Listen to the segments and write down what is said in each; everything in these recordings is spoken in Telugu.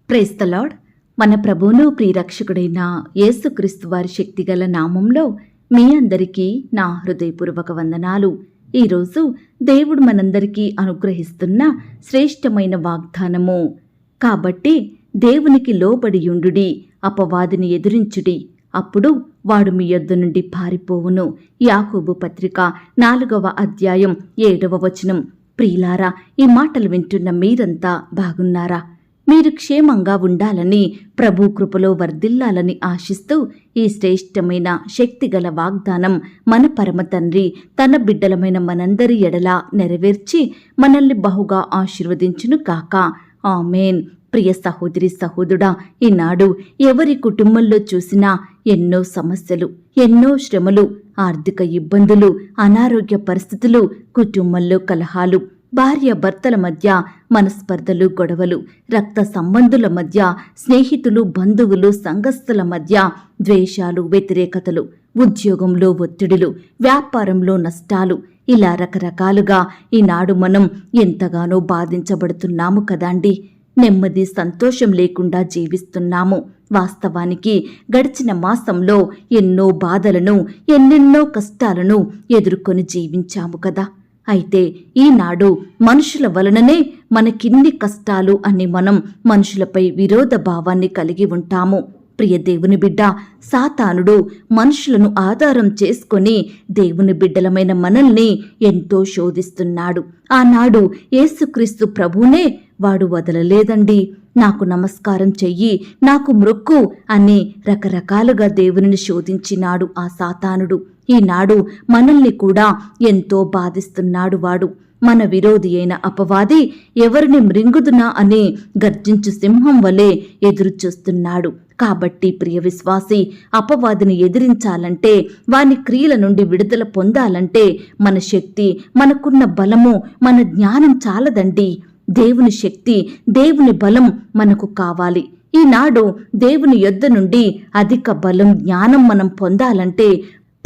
Praise the lord. మన ప్రభువును ప్రియరక్షకుడైన యేసుక్రీస్తు వారి శక్తిగల నామంలో మీ అందరికీ నా హృదయపూర్వక వందనాలు. ఈరోజు దేవుడు మనందరికీ అనుగ్రహిస్తున్న శ్రేష్టమైన వాగ్దానము. కాబట్టి దేవునికి లోబడియుండుడి, అపవాదిని ఎదురించుడి, అప్పుడు వాడు మీ యొద్ద నుండి పారిపోవును. యాకోబు పత్రిక 4వ అధ్యాయం 7వ వచనం. ప్రియులారా, ఈ మాటలు వింటున్న మీరంతా బాగున్నారా? మీరు క్షేమంగా ఉండాలని, ప్రభు కృపలో వర్ధిల్లాలని ఆశిస్తూ ఈ శ్రేష్టమైన శక్తిగల వాగ్దానం మన పరమ తండ్రి తన బిడ్డలమైన మనందరి ఎడల నెరవేర్చి మనల్ని బహుగా ఆశీర్వదించును కాక. ఆమేన్. ప్రియ సహోదరి సహోదరుడా, ఈనాడు ఎవరి కుటుంబంలో చూసినా ఎన్నో సమస్యలు, ఎన్నో శ్రమలు, ఆర్థిక ఇబ్బందులు, అనారోగ్య పరిస్థితులు, కుటుంబంలో కలహాలు, భార్య భర్తల మధ్య మనస్పర్ధలు, గొడవలు, రక్త సంబంధుల మధ్య, స్నేహితులు, బంధువులు, సంఘస్థుల మధ్య ద్వేషాలు, వ్యతిరేకతలు, ఉద్యోగంలో ఒత్తిడులు, వ్యాపారంలో నష్టాలు, ఇలా రకరకాలుగా ఈనాడు మనం ఎంతగానో బాధించబడుతున్నాము కదండి. నెమ్మది, సంతోషం లేకుండా జీవిస్తున్నాము. వాస్తవానికి గడిచిన మాసంలో ఎన్నో బాధలను, ఎన్నెన్నో కష్టాలను ఎదుర్కొని జీవించాము కదా. అయితే ఈనాడు మనుషుల వలననే మనకిన్ని కష్టాలు అని మనం మనుషులపై విరోధ భావాన్ని కలిగి ఉంటాము. ప్రియ దేవుని బిడ్డ, సాతానుడు మనుషులను ఆధారం చేసుకొని దేవుని బిడ్డలమైన మనల్ని ఎంతో శోధిస్తున్నాడు. ఆనాడు యేసుక్రీస్తు ప్రభువునే వాడు వదలలేదండి. నాకు నమస్కారం చెయ్యి, నాకు మ్రొక్కు అని రకరకాలుగా దేవునిని శోధించినాడు ఆ సాతానుడు. ఈనాడు మనల్ని కూడా ఎంతో బాధిస్తున్నాడు వాడు. మన విరోధి అయిన అపవాది ఎవరిని మృంగుదునా అని గర్జించు సింహం వలె ఎదురు చూస్తున్నాడు. కాబట్టి ప్రియ విశ్వాసి, అపవాదిని ఎదిరించాలంటే, వాని క్రియల నుండి విడుదల పొందాలంటే మన శక్తి, మనకున్న బలము, మన జ్ఞానం చాలదండి. దేవుని శక్తి, దేవుని బలం మనకు కావాలి. ఈనాడు దేవుని యొద్ద నుండి అధిక బలం, జ్ఞానం మనం పొందాలంటే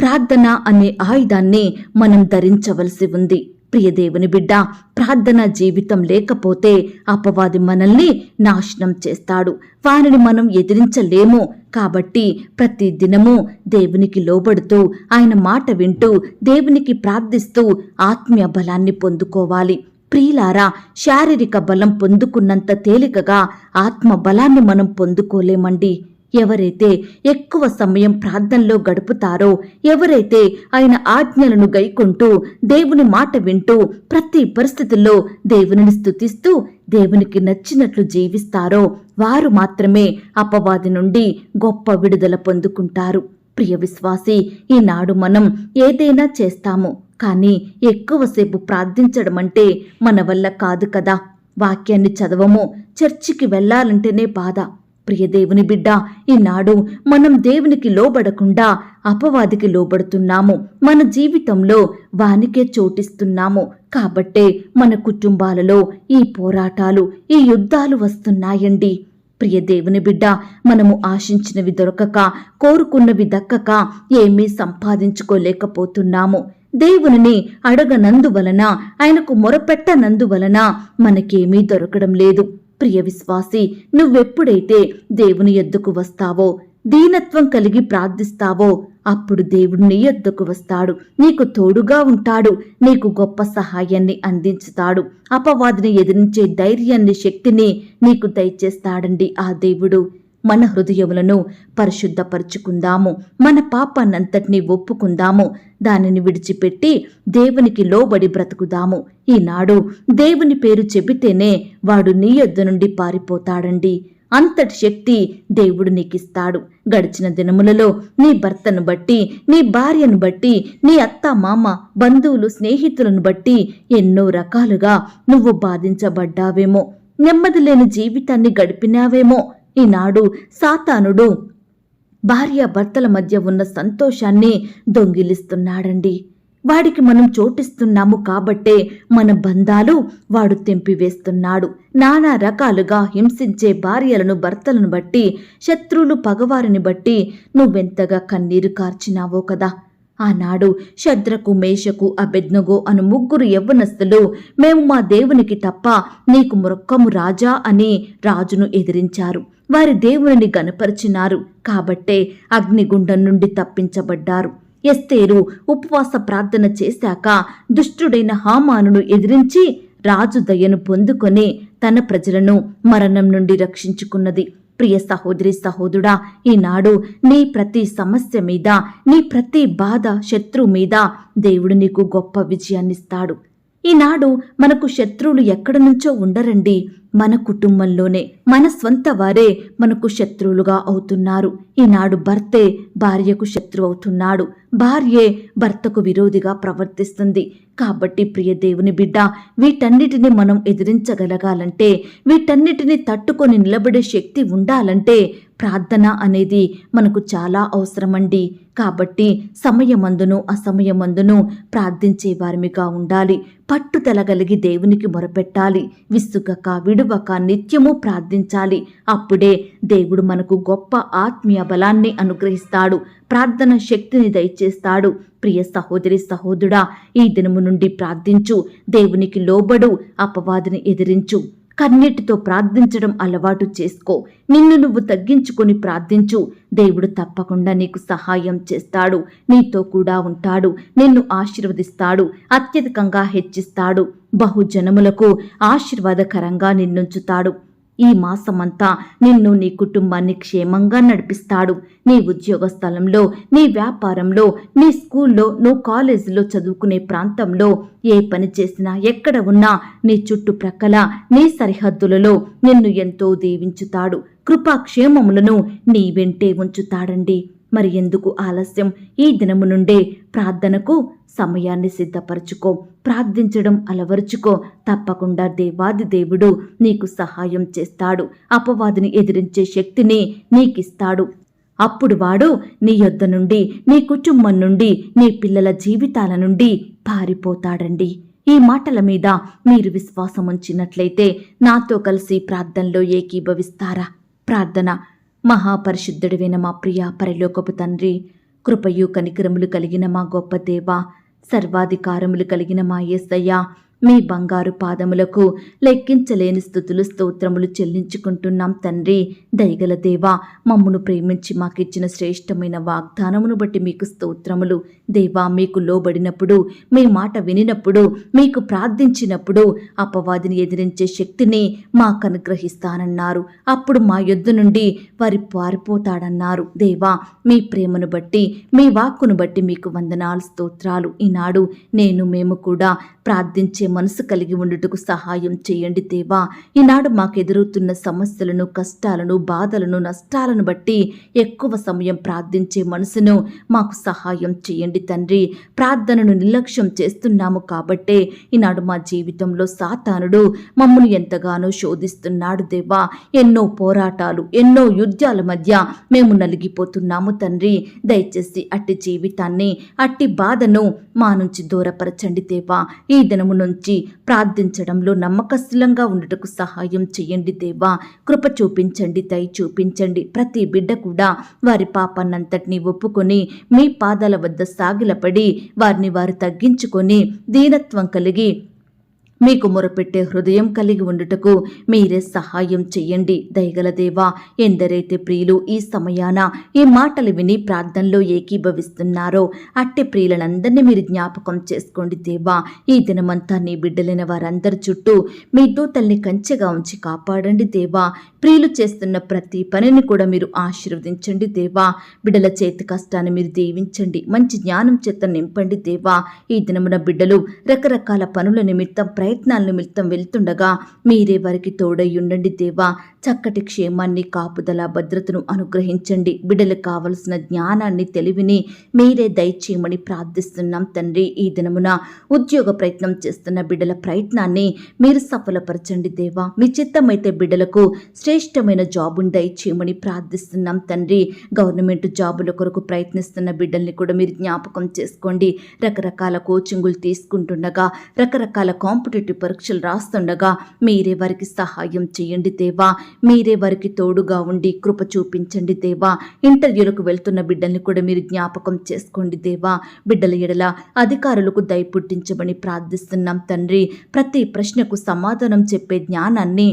ప్రార్థన అనే ఆయుధాన్ని మనం ధరించవలసి ఉంది. ప్రియ దేవుని బిడ్డ, ప్రార్థనా జీవితం లేకపోతే అపవాది మనల్ని నాశనం చేస్తాడు. వారిని మనం ఎదిరించలేము. కాబట్టి ప్రతి దినము దేవునికి లోబడుతూ, ఆయన మాట వింటూ, దేవునికి ప్రార్థిస్తూ ఆత్మీయ బలాన్ని పొందుకోవాలి. ప్రియులారా, శారీరక బలం పొందుకున్నంత తేలికగా ఆత్మ బలాన్ని మనం పొందుకోలేమండి. ఎవరైతే ఎక్కువ సమయం ప్రార్థనలో గడుపుతారో, ఎవరైతే ఆయన ఆజ్ఞలను గైకొంటూ, దేవుని మాట వింటూ, ప్రతి పరిస్థితుల్లో దేవునిని స్తుతిస్తూ, దేవునికి నచ్చినట్లు జీవిస్తారో, వారు మాత్రమే అపవాది నుండి గొప్ప విడుదల పొందుకుంటారు. ప్రియ విశ్వాసి, ఈనాడు మనం ఏదైనా చేస్తాము, కానీ ఎక్కువసేపు ప్రార్థించడం అంటే మన వల్ల కాదు కదా. వాక్యాన్ని చదవము, చర్చికి వెళ్లాలంటేనే బాధ. ప్రియ దేవుని బిడ్డ, ఈనాడు మనం దేవునికి లోబడకుండా అపవాదికి లోబడుతున్నాము. మన జీవితంలో వానికే చోటిస్తున్నాము. కాబట్టే మన కుటుంబాలలో ఈ పోరాటాలు, ఈ యుద్ధాలు వస్తున్నాయండి. ప్రియ దేవుని బిడ్డ, మనము ఆశించినవి దొరకక, కోరుకున్నవి దక్కక ఏమీ సంపాదించుకోలేకపోతున్నాము. దేవునిని అడగనందువలన, ఆయనకు మొరపెట్టనందువలన మనకేమీ దొరకడం లేదు. ప్రియ విశ్వాసి, నువ్వెప్పుడైతే దేవుని యొద్దకు వస్తావో, దీనత్వం కలిగి ప్రార్థిస్తావో, అప్పుడు దేవుడు నీ యొద్దకు వస్తాడు, నీకు తోడుగా ఉంటాడు, నీకు గొప్ప సహాయాన్ని అందించుతాడు. అపవాదిని ఎదిరించే ధైర్యాన్ని, శక్తిని నీకు దయచేస్తాడండి ఆ దేవుడు. మన హృదయములను పరిశుద్ధపరుచుకుందాము, మన పాపాన్నంతటినీ ఒప్పుకుందాము, దానిని విడిచిపెట్టి దేవునికి లోబడి బ్రతుకుదాము. ఈనాడు దేవుని పేరు చెబితేనే వాడు నీ యొద్ద నుండి పారిపోతాడండి. అంతటి శక్తి దేవుడు నీకిస్తాడు. గడిచిన దినములలో నీ భర్తను బట్టి, నీ భార్యను బట్టి, నీ అత్త మామ, బంధువులు, స్నేహితులను బట్టి ఎన్నో రకాలుగా నువ్వు బాధించబడ్డావేమో, నెమ్మది లేని జీవితాన్ని గడిపినావేమో. ఈనాడు సాతానుడు భార్య భర్తల మధ్య ఉన్న సంతోషాన్ని దొంగిలిస్తున్నాడండి. వాడికి మనం చోటిస్తున్నాము కాబట్టే మన బంధాలు వాడు తెంపివేస్తున్నాడు. నానా రకాలుగా హింసించే భార్యలను, భర్తలను బట్టి, శత్రువులు, పగవారిని బట్టి నువ్వెంతగా కన్నీరు కార్చినావో కదా. ఆనాడు శద్రకు, మేషకు, అబెద్నెగో అను ముగ్గురు యవ్వనస్తులు మేము మా దేవునికి తప్ప నీకు మొక్కము రాజా అని రాజును ఎదిరించారు. వారి దేవుని గనపరిచినారు కాబట్టే అగ్నిగుండం నుండి తప్పించబడ్డారు. ఎస్తేరు ఉపవాస ప్రార్థన చేశాక దుష్టుడైన హామానును ఎదిరించి రాజు దయను పొందుకొని తన ప్రజలను మరణం నుండి రక్షించుకున్నది. ప్రియ సహోదరి సహోదరుడా, ఈనాడు నీ ప్రతి సమస్య మీద, నీ ప్రతి బాధ, శత్రువు మీద దేవుడు నీకు గొప్ప విజయాన్నిస్తాడు. ఈనాడు మనకు శత్రువులు ఎక్కడి నుంచో ఉండరండి, మన కుటుంబంలోనే మన స్వంత వారే మనకు శత్రువులుగా అవుతున్నారు. ఈనాడు భర్తే భార్యకు శత్రువు అవుతున్నాడు, భార్యే భర్తకు విరోధిగా ప్రవర్తిస్తుంది. కాబట్టి ప్రియ దేవుని బిడ్డ, వీటన్నిటిని మనం ఎదిరించగలగాలంటే, వీటన్నిటిని తట్టుకొని నిలబడే శక్తి ఉండాలంటే ప్రార్థన అనేది మనకు చాలా అవసరమండి. కాబట్టి సమయమందును అసమయమందును ప్రార్థించే వారిమిగా ఉండాలి. పట్టుదల కలిగి దేవునికి మొరపెట్టాలి. విసుగక విడువక నిత్యము ప్రార్థించాలి. అప్పుడే దేవుడు మనకు గొప్ప ఆత్మీయ బలాన్ని అనుగ్రహిస్తాడు, ప్రార్థన శక్తిని దయచేస్తాడు. ప్రియ సహోదరి సహోదరుడా, ఈ దినము నుండి ప్రార్థించు, దేవునికి లోబడు, అపవాదిని ఎదిరించు. కన్నీటితో ప్రార్థించడం అలవాటు చేసుకో. నిన్ను నువ్వు తగ్గించుకొని ప్రార్థించు. దేవుడు తప్పకుండా నీకు సహాయం చేస్తాడు, నీతో కూడా ఉంటాడు, నిన్ను ఆశీర్వదిస్తాడు, అత్యధికంగా హెచ్చిస్తాడు, బహుజనములకు ఆశీర్వాదకరంగా నిన్నుంచుతాడు. ఈ మాసమంతా నిన్ను, నీ కుటుంబాన్ని క్షేమంగా నడిపిస్తాడు. నీ ఉద్యోగ స్థలంలో, నీ వ్యాపారంలో, నీ స్కూల్లో, నువ్వు కాలేజీలో చదువుకునే ప్రాంతంలో ఏ పని చేసినా, ఎక్కడ ఉన్నా నీ చుట్టుప్రక్కల, నీ సరిహద్దులలో నిన్ను ఎంతో దీవించుతాడు. కృపాక్షేమములను నీ వెంటే ఉంచుతాడండి. మరి ఎందుకు ఆలస్యం? ఈ దినము నుండే ప్రార్థనకు సమయాన్ని సిద్ధపరచుకో, ప్రార్థించడం అలవరుచుకో. తప్పకుండా దేవాది దేవుడు నీకు సహాయం చేస్తాడు, అపవాదిని ఎదిరించే శక్తిని నీకిస్తాడు. అప్పుడు వాడు నీ యొద్ద నుండి, నీ కుటుంబం నుండి, నీ పిల్లల జీవితాల నుండి పారిపోతాడండి. ఈ మాటల మీద మీరు విశ్వాసం ఉంచినట్లయితే నాతో కలిసి ప్రార్థనలో ఏకీభవిస్తారా? ప్రార్థన. మహాపరిశుద్ధుడివైన మా ప్రియ పరలోకపు తండ్రి, కృపయు కనికరములు కలిగిన మా గొప్ప దేవా, సర్వాధికారములు కలిగిన మా యేసయ్య, మీ బంగారు పాదములకు లెక్కించలేని స్తుతులు స్తోత్రములు చెల్లించుకుంటున్నాం తండ్రి. దయగల దేవా, మమ్మును ప్రేమించి మాకిచ్చిన శ్రేష్టమైన వాగ్దానమును బట్టి మీకు స్తోత్రములు. దేవా, మీకు లోబడినప్పుడు, మీ మాట వినినప్పుడు, మీకు ప్రార్థించినప్పుడు అపవాదిని ఎదిరించే శక్తిని మాకు అనుగ్రహిస్తానన్నారు. అప్పుడు మా యొద్ద నుండి వారి పారిపోతాడన్నారు. దేవా, మీ ప్రేమను బట్టి, మీ వాక్కును బట్టి మీకు వందనాలు, స్తోత్రాలు. ఈనాడు మేము కూడా ప్రార్థించే మనసు కలిగి ఉండుటకు సహాయం చేయండి దేవా. ఈనాడు మాకు ఎదురవుతున్న సమస్యలను, కష్టాలను, బాధలను, నష్టాలను బట్టి ఎక్కువ సమయం ప్రార్థించే మనసును మాకు సహాయం చేయండి తండ్రి. ప్రార్థనను నిర్లక్ష్యం చేస్తున్నాము కాబట్టే ఈనాడు మా జీవితంలో సాతానుడు మమ్మల్ని ఎంతగానో శోధిస్తున్నాడు దేవా. ఎన్నో పోరాటాలు, ఎన్నో యుద్ధాల మధ్య మేము నలిగిపోతున్నాము తండ్రి. దయచేసి అట్టి జీవితాన్ని, అట్టి బాధను మా నుంచి దూరపరచండి దేవా. ఈ దినము నుంచి ప్రార్థించడంలో నమ్మకస్తులంగా ఉండుటకు సహాయం చేయండి దేవా. కృప చూపించండి, దయ చూపించండి. ప్రతి బిడ్డ కూడా వారి పాపాన్నంతటినీ ఒప్పుకొని మీ పాదాల వద్ద సాగిలపడి వారిని వారు తగ్గించుకొని దీనత్వం కలిగి మీకు మొరపెట్టే హృదయం కలిగి ఉండుటకు మీరే సహాయం చెయ్యండి దయగల దేవా. ఎందరైతే ప్రియులు ఈ సమయాన ఈ మాటలు విని ప్రార్థనలో ఏకీభవిస్తున్నారో అట్టి ప్రియులందరినీ మీరు జ్ఞాపకం చేసుకోండి దేవా. ఈ దినమంతా నీ బిడ్డలైన వారందరి చుట్టూ మీ దూతల్ని కంచెగా ఉంచి కాపాడండి దేవా. ప్రియులు చేస్తున్న ప్రతి పనిని కూడా మీరు ఆశీర్వదించండి దేవా. బిడ్డల చేతి కష్టాన్ని మీరు దీవించండి, మంచి జ్ఞానం చేత నింపండి దేవా. ఈ దినమున బిడ్డలు రకరకాల పనుల నిమిత్తం ప్రయత్నాల నిమిత్తం వెళ్తుండగా మీరే వారికి తోడై ఉండండి దేవా. చక్కటి క్షేమాన్ని, కాపుదల, భద్రతను అనుగ్రహించండి. బిడ్డలకు కావలసిన జ్ఞానాన్ని, తెలివిని మీరే దయచేయమని ప్రార్థిస్తున్నాం తండ్రి. ఈ దినమున ఉద్యోగ ప్రయత్నం చేస్తున్న బిడ్డల ప్రయత్నాన్ని మీరు సఫలపరచండి దేవా. మీ చిత్తమైతే బిడ్డలకు శ్రేష్టమైన జాబును దయచేయమని ప్రార్థిస్తున్నాం తండ్రి. గవర్నమెంట్ జాబుల కొరకు ప్రయత్నిస్తున్న బిడ్డల్ని కూడా మీరు జ్ఞాపకం చేసుకోండి. రకరకాల కోచింగులు తీసుకుంటుండగా, రకరకాల కాంపిటేటివ్ కాంపిటేటివ్ పరీక్షలు రాస్తుండగా మీరే వారికి సహాయం చేయండి దేవా. మీరే వారికి తోడుగా ఉండి కృప చూపించండి దేవా. ఇంటర్వ్యూలకు వెళ్తున్న బిడ్డల్ని కూడా మీరు జ్ఞాపకం చేసుకోండి దేవా. బిడ్డల ఎడల అధికారులకు దయ పుట్టించమని ప్రార్థిస్తున్నాం తండ్రి. ప్రతి ప్రశ్నకు సమాధానం చెప్పే జ్ఞానాన్ని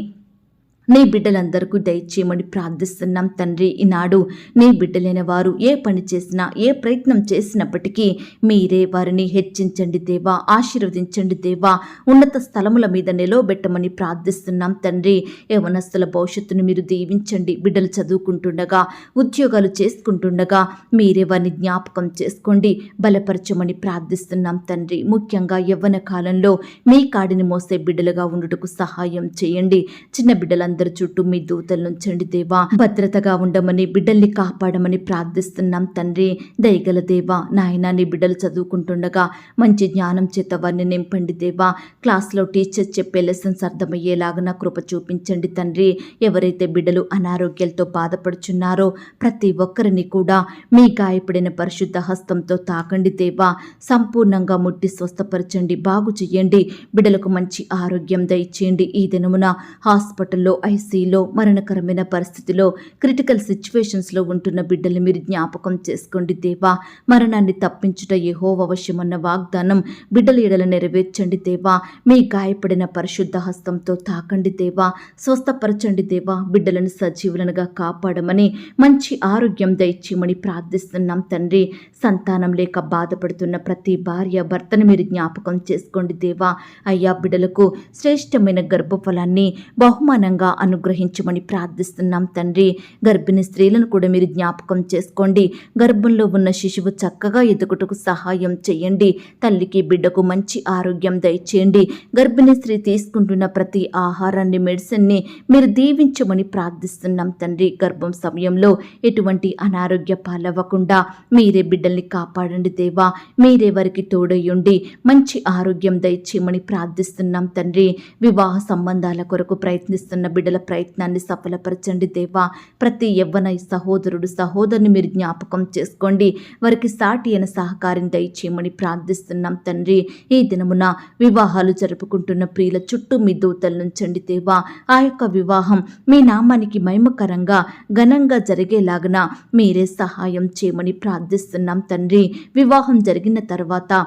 నీ బిడ్డలందరికీ దయచేయమని ప్రార్థిస్తున్నాం తండ్రి. ఈనాడు నీ బిడ్డలైన వారు ఏ పని చేసినా, ఏ ప్రయత్నం చేసినప్పటికీ మీరే వారిని హెచ్చించండి దేవా, ఆశీర్వదించండి దేవా, ఉన్నత స్థలముల మీద నిలవబెట్టమని ప్రార్థిస్తున్నాం తండ్రి. యవనస్తుల భవిష్యత్తును మీరు దీవించండి. బిడ్డలు చదువుకుంటుండగా, ఉద్యోగాలు చేసుకుంటుండగా మీరే వారిని జ్ఞాపకం చేసుకోండి, బలపరచమని ప్రార్థిస్తున్నాం తండ్రి. ముఖ్యంగా యవ్వన కాలంలో మీ కాడిని మోసే బిడ్డలుగా ఉండుటకు సహాయం చేయండి. చిన్న బిడ్డలందరూ చుట్టూ మీ దూతలు నుంచండి దేవా. భద్రతగా ఉండమని, బిడ్డల్ని కాపాడమని ప్రార్థిస్తున్నాం తండ్రి. దయగల దేవా, నాయన నీ బిడ్డలు చదువుకుంటుండగా మంచి జ్ఞానం చేత వారిని నింపండి దేవా. క్లాస్లో టీచర్స్ చెప్పే లెసన్స్ అర్థమయ్యేలాగా కృప చూపించండి తండ్రి. ఎవరైతే బిడ్డలు అనారోగ్యాలతో బాధపడుచున్నారో ప్రతి ఒక్కరిని కూడా మీ గాయపడిన పరిశుద్ధ హస్తంతో తాకండి దేవా. సంపూర్ణంగా ముట్టి స్వస్థపరచండి, బాగు చేయండి. బిడ్డలకు మంచి ఆరోగ్యం దయచేయండి. ఈ దినమున హాస్పిటల్లో, ఐసీలో, మరణకరమైన పరిస్థితిలో, క్రిటికల్ సిచ్యువేషన్స్లో ఉంటున్న బిడ్డల్ని మీరు జ్ఞాపకం చేసుకోండి దేవా. మరణాన్ని తప్పించుట యెహోవా వశమన్న వాగ్దానం బిడ్డల ఎడల నెరవేర్చండి దేవా. మీ గాయపడిన పరిశుద్ధ హస్తంతో తాకండి దేవా. స్వస్థపరచండి దేవా. బిడ్డలను సజీవులనుగా కాపాడమని, మంచి ఆరోగ్యం దయచేయమని ప్రార్థిస్తున్నాం తండ్రి. సంతానం లేక బాధపడుతున్న ప్రతి భార్య భర్తను మీరు జ్ఞాపకం చేసుకోండి దేవా. అయ్యా, బిడ్డలకు శ్రేష్టమైన గర్భఫలాన్ని బహుమానంగా అనుగ్రహించమని ప్రార్థిస్తున్నాం తండ్రి. గర్భిణీ స్త్రీలను కూడా మీరు జ్ఞాపకం చేసుకోండి. గర్భంలో ఉన్న శిశువు చక్కగా ఎదుగుటకు సహాయం చేయండి. తల్లికి బిడ్డకు మంచి ఆరోగ్యం దయచేయండి. గర్భిణీ స్త్రీ తీసుకుంటున్న ప్రతి ఆహారాన్ని, మెడిసిన్ని మీరు దీవించమని ప్రార్థిస్తున్నాం తండ్రి. గర్భం సమయంలో ఎటువంటి అనారోగ్య పాలవ్వకుండా మీరే బిడ్డల్ని కాపాడండి దేవా. మీరే వారికి తోడయ్యుండి మంచి ఆరోగ్యం దయచేయమని ప్రార్థిస్తున్నాం తండ్రి. వివాహ సంబంధాల కొరకు ప్రయత్నిస్తున్న బిడ్డల ప్రయత్నాన్ని సఫలపరచండి దేవా. ప్రతి యవ్వన సహోదరుడు, సహోదరుని మీరు జ్ఞాపకం చేసుకోండి. వారికి సాటి అయిన సహకారం దయచేయమని ప్రార్థిస్తున్నాం తండ్రి. ఈ దినమున వివాహాలు జరుపుకుంటున్న ప్రియుల చుట్టూ మీ దూతలు నుంచండి దేవా. ఆ యొక్క వివాహం మీ నామానికి మహిమకరంగా, ఘనంగా జరిగేలాగన మీరే సహాయం చేయమని ప్రార్థిస్తున్నాం తండ్రి. వివాహం జరిగిన తర్వాత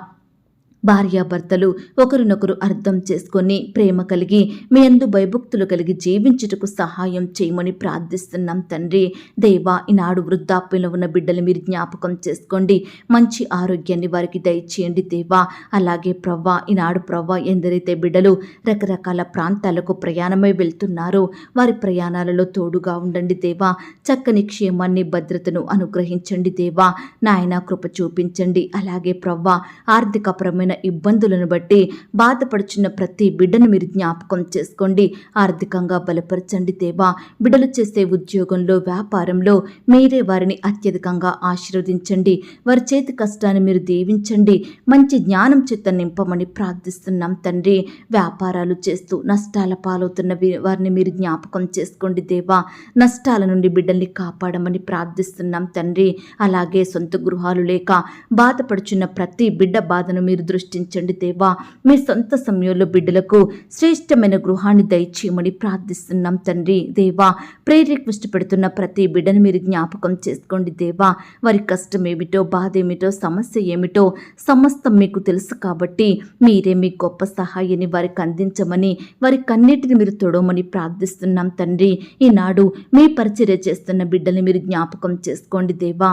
భార్యాభర్తలు ఒకరినొకరు అర్థం చేసుకొని ప్రేమ కలిగి మీ యందు భయభక్తులు కలిగి జీవించుటకు సహాయం చేయమని ప్రార్థిస్తున్నాం తండ్రి. దేవా, ఈనాడు వృద్ధాప్యంలో ఉన్న బిడ్డలు మీరు జ్ఞాపకం చేసుకోండి. మంచి ఆరోగ్యాన్ని వారికి దయచేయండి దేవా. అలాగే ప్రవ్వా, ఈనాడు ప్రవ్వా, ఎందరైతే బిడ్డలు రకరకాల ప్రాంతాలకు ప్రయాణమై వెళ్తున్నారో వారి ప్రయాణాలలో తోడుగా ఉండండి దేవా. చక్కని క్షేమాన్ని, భద్రతను అనుగ్రహించండి దేవా. నాయన కృప చూపించండి. అలాగే ప్రవ్వా, ఆర్థికపరమైన ఇబ్బందులను బట్టి బాధపడుచున్న ప్రతి బిడ్డను మీరు జ్ఞాపకం చేసుకోండి. ఆర్థికంగా బలపరచండి దేవా. బిడ్డలు చేసే ఉద్యోగంలో, వ్యాపారంలో మీరే వారిని అత్యధికంగా ఆశీర్వదించండి. వారి చేతి కష్టాన్ని మీరు దీవించండి. మంచి జ్ఞానం చేత నింపమని ప్రార్థిస్తున్నాం తండ్రి. వ్యాపారాలు చేస్తూ నష్టాల పాలవుతున్న వారిని మీరు జ్ఞాపకం చేసుకోండి దేవా. నష్టాల నుండి బిడ్డల్ని కాపాడమని ప్రార్థిస్తున్నాం తండ్రి. అలాగే సొంత గృహాలు లేక బాధపడుచున్న ప్రతి బిడ్డ బాధను మీరు దృష్టించండి దేవా. మీ సొంత సమయంలో బిడ్డలకు శ్రేష్టమైన గృహాన్ని దయచేయమని ప్రార్థిస్తున్నాం తండ్రి. దేవా, ప్రేయర్ రిక్వెస్ట్ పెడుతున్న ప్రతి బిడ్డను మీరు జ్ఞాపకం చేసుకోండి దేవా. వారి కష్టం ఏమిటో, బాధ ఏమిటో, సమస్య ఏమిటో సమస్తం మీకు తెలుసు కాబట్టి మీరే మీ గొప్ప సహాయాన్ని వారికి అందించమని, వారి కన్నీటిని మీరు తొడవమని ప్రార్థిస్తున్నాం తండ్రి. ఈనాడు మీ పరిచర్య చేస్తున్న బిడ్డల్ని మీరు జ్ఞాపకం చేసుకోండి దేవా.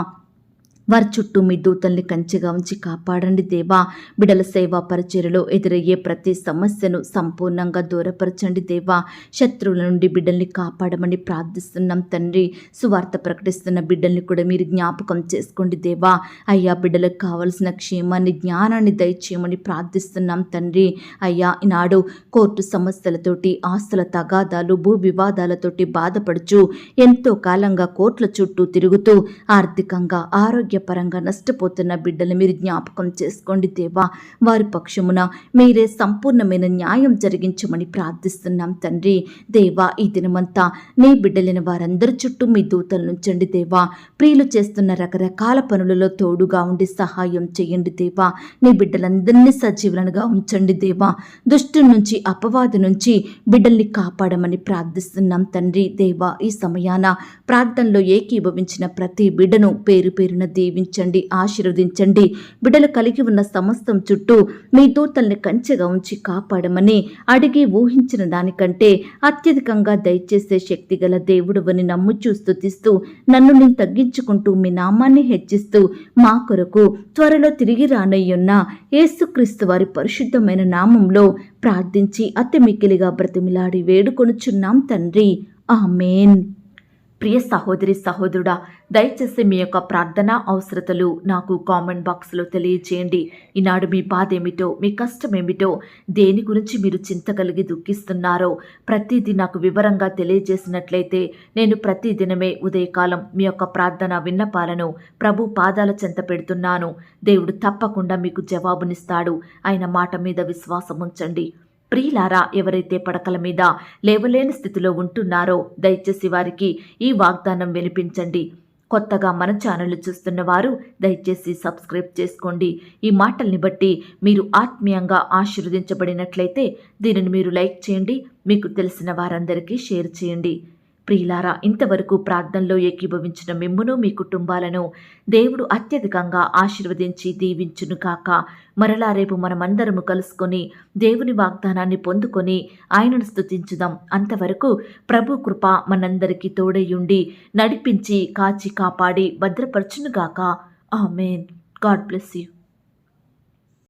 వారి చుట్టూ మీ దూతల్ని కంచెగా ఉంచి కాపాడండి దేవా. బిడల సేవా పరిచర్యలో ఎదురయ్యే ప్రతి సమస్యను సంపూర్ణంగా దూరపరచండి దేవా. శత్రువుల నుండి బిడ్డల్ని కాపాడమని ప్రార్థిస్తున్నాం తండ్రి. సువార్త ప్రకటిస్తున్న బిడ్డల్ని కూడా మీరు జ్ఞాపకం చేసుకోండి దేవా. అయ్యా, బిడ్డలకు కావలసిన క్షేమాన్ని, జ్ఞానాన్ని దయచేయమని ప్రార్థిస్తున్నాం తండ్రి. అయ్యా, ఈనాడు కోర్టు సమస్యలతోటి, ఆస్తుల తగాదాలు, భూ వివాదాలతోటి బాధపడుచు ఎంతో కాలంగా కోర్టుల చుట్టూ తిరుగుతూ ఆర్థికంగా, ఆరోగ్య ఆరోగ్యపరంగా నష్టపోతున్న బిడ్డలు మీరు జ్ఞాపకం చేసుకోండి దేవా. వారి పక్షమున మీరే సంపూర్ణమైన న్యాయం జరిగించమని ప్రార్థిస్తున్నాం తండ్రి. దేవా, ఈ దినమంతా నీ బిడ్డలైన వారందరి చుట్టూ మీ దూతలు నుంచండి దేవా. ప్రియులు చేస్తున్న రకరకాల పనులలో తోడుగా ఉండి సహాయం చేయండి దేవా. నీ బిడ్డలందరినీ సజీవులనుగా ఉంచండి దేవా. దుష్టు నుంచి, అపవాది నుంచి బిడ్డల్ని కాపాడమని ప్రార్థిస్తున్నాం తండ్రి. దేవా, ఈ సమయాన ప్రార్థనలో ఏకీభవించిన ప్రతి బిడ్డను పేరు పేరున దీవించండి, ఆశీర్వదించండి. బిడ్డలు కలిగి ఉన్న సమస్తం చుట్టూ మీ దూతల్ని కంచెగా ఉంచి కాపాడమని అడిగి ఊహించిన దానికంటే అత్యధికంగా దయచేసే శక్తిగల దేవుడువని నమ్ముచూ స్తుతిస్తూ నన్ను నేను తగ్గించుకుంటూ మీ నామాన్ని హెచ్చిస్తూ మా కొరకు త్వరలో తిరిగి రానయ్యున్న యేసుక్రీస్తు వారి పరిశుద్ధమైన నామంలో ప్రార్థించి అతి మిక్కిలిగా బ్రతిమిలాడి వేడుకొనుచున్నాం తండ్రి. ఆమేన్. ప్రియ సహోదరి సహోదరుడా, దయచేసి మీ యొక్క ప్రార్థన అవసరతలు నాకు కామెంట్ బాక్స్లో తెలియజేయండి. ఈనాడు మీ బాధ ఏమిటో, మీ కష్టం ఏమిటో, దేని గురించి మీరు చింత కలిగి దుఃఖిస్తున్నారో ప్రతిదీ నాకు వివరంగా తెలియజేసినట్లయితే నేను ప్రతిదినమే ఉదయకాలం మీ యొక్క ప్రార్థన విన్నపాలను ప్రభు పాదాల చెంత పెడుతున్నాను. దేవుడు తప్పకుండా మీకు జవాబునిస్తాడు. ఆయన మాట మీద విశ్వాసం ఉంచండి. ప్రియులారా, ఎవరైతే పడకల మీద లేవలేని స్థితిలో ఉంటున్నారో దయచేసి వారికి ఈ వాగ్దానం వినిపించండి. కొత్తగా మన ఛానల్ చూస్తున్న వారు దయచేసి సబ్స్క్రైబ్ చేసుకోండి. ఈ మాటల్ని బట్టి మీరు ఆత్మీయంగా ఆశీర్వదించబడినట్లయితే దీనిని మీరు లైక్ చేయండి, మీకు తెలిసిన వారందరికీ షేర్ చేయండి. ప్రియులారా, ఇంతవరకు ప్రార్థనలో ఏకీభవించిన మిమ్మును, మీ కుటుంబాలను దేవుడు అత్యధికంగా ఆశీర్వదించి దీవించును కాక. మరలా రేపు మనమందరము కలుసుకొని దేవుని వాగ్దానాన్ని పొందుకొని ఆయనను స్తుతించుదాం. అంతవరకు ప్రభు కృప మనందరికీ తోడయుండి నడిపించి కాచి కాపాడి భద్రపరచునుగాక. ఆమేన్. God bless you.